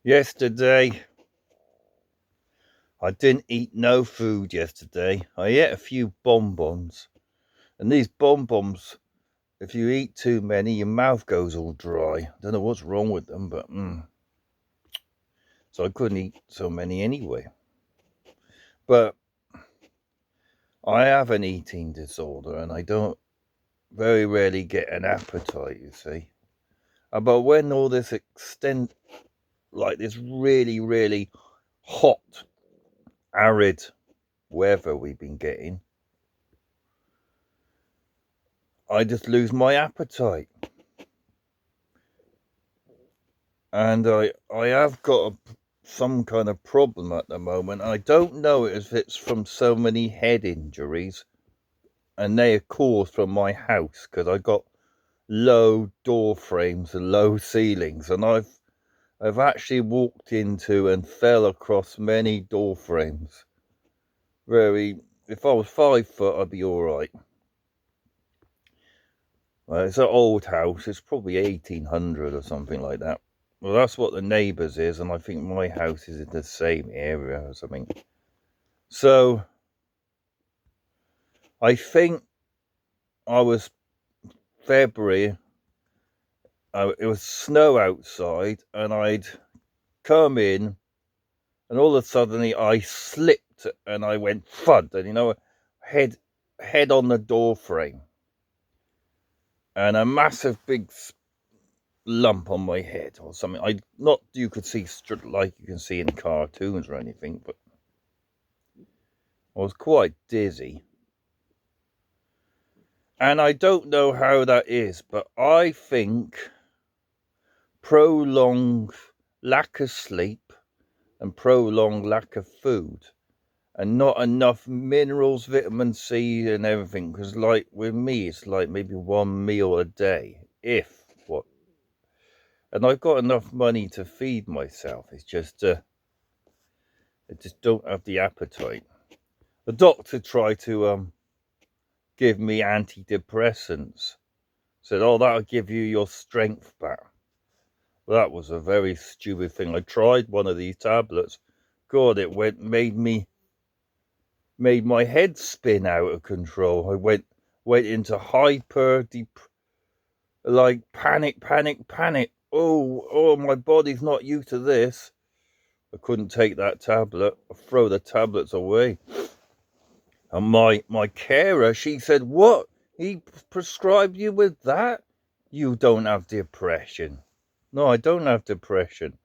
Yesterday, I didn't eat no food yesterday. I ate a few bonbons. And these bonbons, if you eat too many, your mouth goes all dry. Don't know what's wrong with them, but so I couldn't eat so many anyway. But I have an eating disorder and I don't very rarely get an appetite, you see. But when all this like this really, really hot, arid weather we've been getting, I just lose my appetite. And I have got some kind of problem at the moment. I don't know if it's from so many head injuries, and they are caused from my house because I got low door frames and low ceilings, and I've actually walked into and fell across many door frames. If I was 5 foot, I'd be all right. It's an old house. It's probably 1800 or something like that. Well, that's what the neighbours is, and I think my house is in the same area or something. So I think I was February. It was snow outside, and I'd come in, and all of a sudden I slipped and I went thud, and head on the door frame, and a massive big lump on my head or something. I not you could see like you can see in cartoons or anything, but I was quite dizzy. And I don't know how that is, but I think prolonged lack of sleep and prolonged lack of food and not enough minerals, vitamin C and everything. Because like with me, it's like maybe one meal a day, if what. And I've got enough money to feed myself. It's just, I just don't have the appetite. The doctor tried to give me antidepressants. Said, "Oh, that'll give you your strength back." Well, that was a very stupid thing. I tried one of these tablets. God, made my head spin out of control. I went into like panic. Oh, my body's not used to this. I couldn't take that tablet. I throw the tablets away. And my carer, she said, "What? He prescribed you with that? You don't have depression." No, I don't have depression.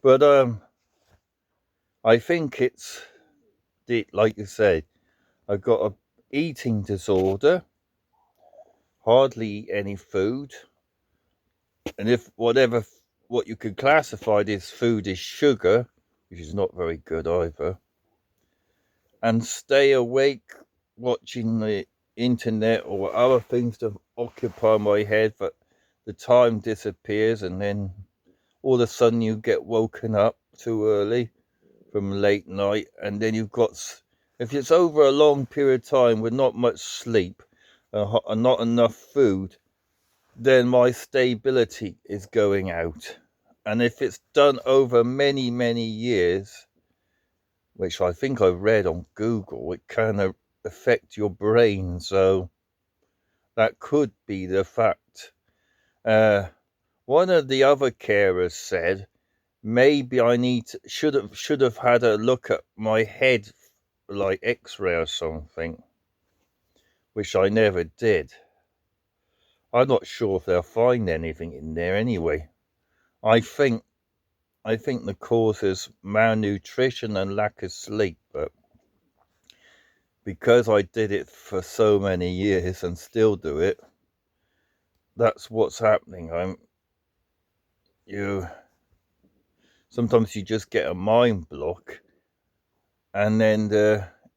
But I think like you said, I've got a eating disorder, hardly eat any food, and if what you could classify as food is sugar, which is not very good either, and stay awake watching the internet or other things to occupy my head, but the time disappears, and then all of a sudden you get woken up too early from late night, and then if it's over a long period of time with not much sleep and not enough food, then my stability is going out. And if it's done over many, many years, which I think I read on Google, it can affect your brain. So that could be the fact. One of the other carers said maybe should have had a look at my head, like X-ray or something, which I never did. I'm not sure if they'll find anything in there anyway. I think I think the cause is malnutrition and lack of sleep, but because I did it for so many years and still do it, that's what's happening. You sometimes you just get a mind block, and then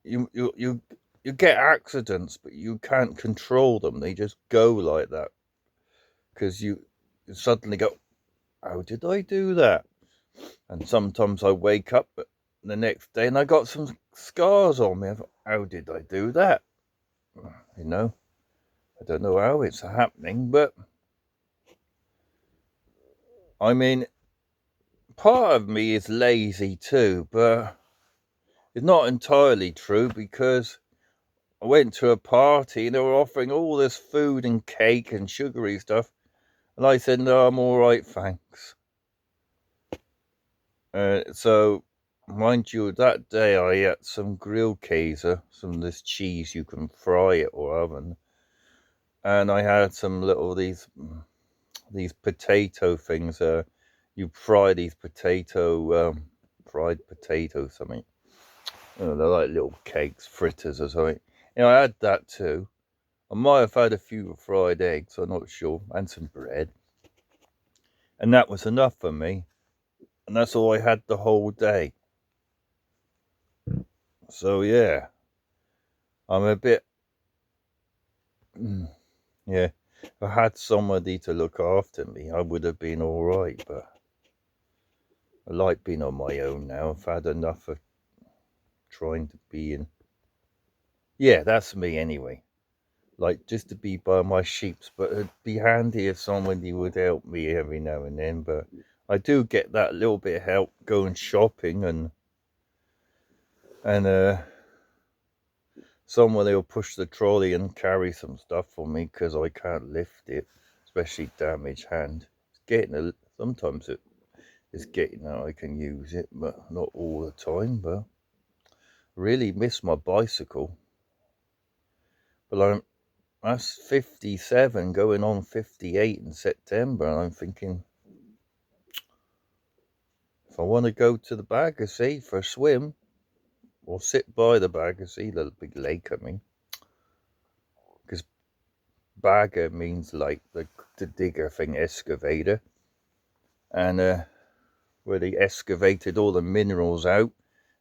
you get accidents, but you can't control them. They just go like that because you suddenly go, "How did I do that?" And sometimes I wake up the next day and I got some scars on me. I thought, "How did I do that?" You know, I don't know how it's happening, but I mean, part of me is lazy too, but it's not entirely true, because I went to a party and they were offering all this food and cake and sugary stuff, and I said, no, I'm all right, thanks. So, mind you, that day I ate some grilled Käse, some of this cheese you can fry it or oven, and I had some little these potato things. You fry these fried potatoes, something. Oh, they're like little cakes, fritters or something. I had that too. I might have had a few fried eggs, I'm not sure, and some bread. And that was enough for me. And that's all I had the whole day. So yeah, I'm a bit, yeah, if I had somebody to look after me, I would have been all right. But I like being on my own now. I've had enough of trying to be in. Yeah, that's me anyway. Like, just to be by my sheeps, but it'd be handy if somebody would help me every now and then. But I do get that little bit of help going shopping, and someone will push the trolley and carry some stuff for me because I can't lift it, especially damaged hand. Sometimes it is getting that I can use it, but not all the time. But really miss my bicycle. But that's 57 going on 58 in September, and I'm thinking, if I want to go to the Baggersea for a swim, or sit by the Baggersea, the big lake, I mean, because bagger means like the digger thing, excavator, and where they excavated all the minerals out,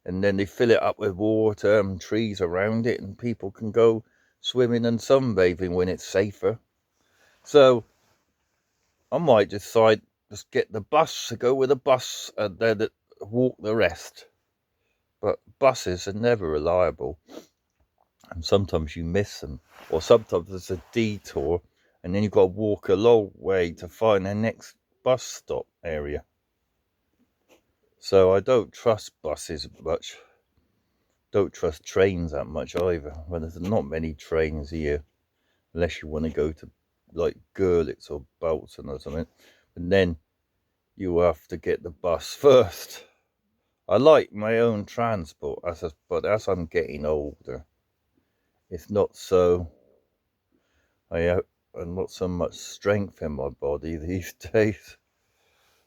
and then they fill it up with water and trees around it, and people can go swimming and sunbathing when it's safer. So I might decide just get the bus, go with the bus, and then walk the rest. But buses are never reliable, and sometimes you miss them, or sometimes there's a detour, and then you've got to walk a long way to find the next bus stop area. So I don't trust buses much. Don't trust trains that much either. Well, there's not many trains here, unless you want to go to like Görlitz or Bolton or something, and then you have to get the bus first. I like my own transport, but as I'm getting older, it's not so. I have not so much strength in my body these days.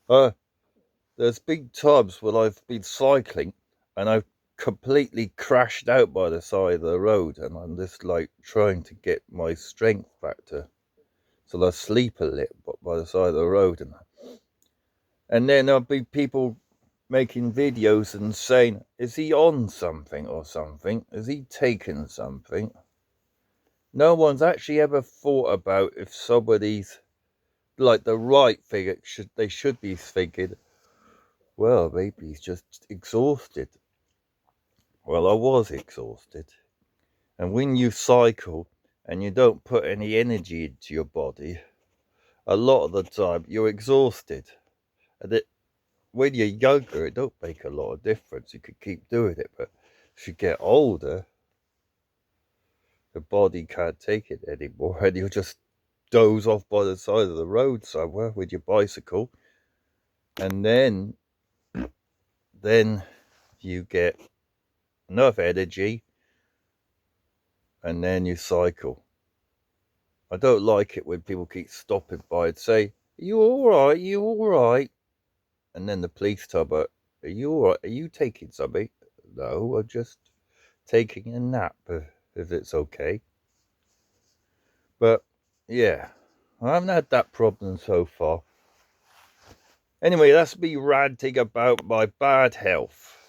There's big times when I've been cycling and I've completely crashed out by the side of the road, and I'm just like trying to get my strength back so I sleep a little by the side of the road, and then there'll be people making videos and saying, is he on something or something? Is he taking something? No one's actually ever thought about if somebody's like the right thing. They should be thinking, well, maybe he's just exhausted. Well, I was exhausted. And when you cycle and you don't put any energy into your body, a lot of the time you're exhausted. And when you're younger, it don't make a lot of difference. You could keep doing it, but as you get older, the body can't take it anymore, and you'll just doze off by the side of the road somewhere with your bicycle, and then you get enough energy, and then you cycle. I don't like it when people keep stopping by and say, are you alright? Are you alright? And then the police tell me, are you alright? Are you taking something? No, I'm just taking a nap, if it's okay. But yeah, I haven't had that problem so far. Anyway, that's me ranting about my bad health.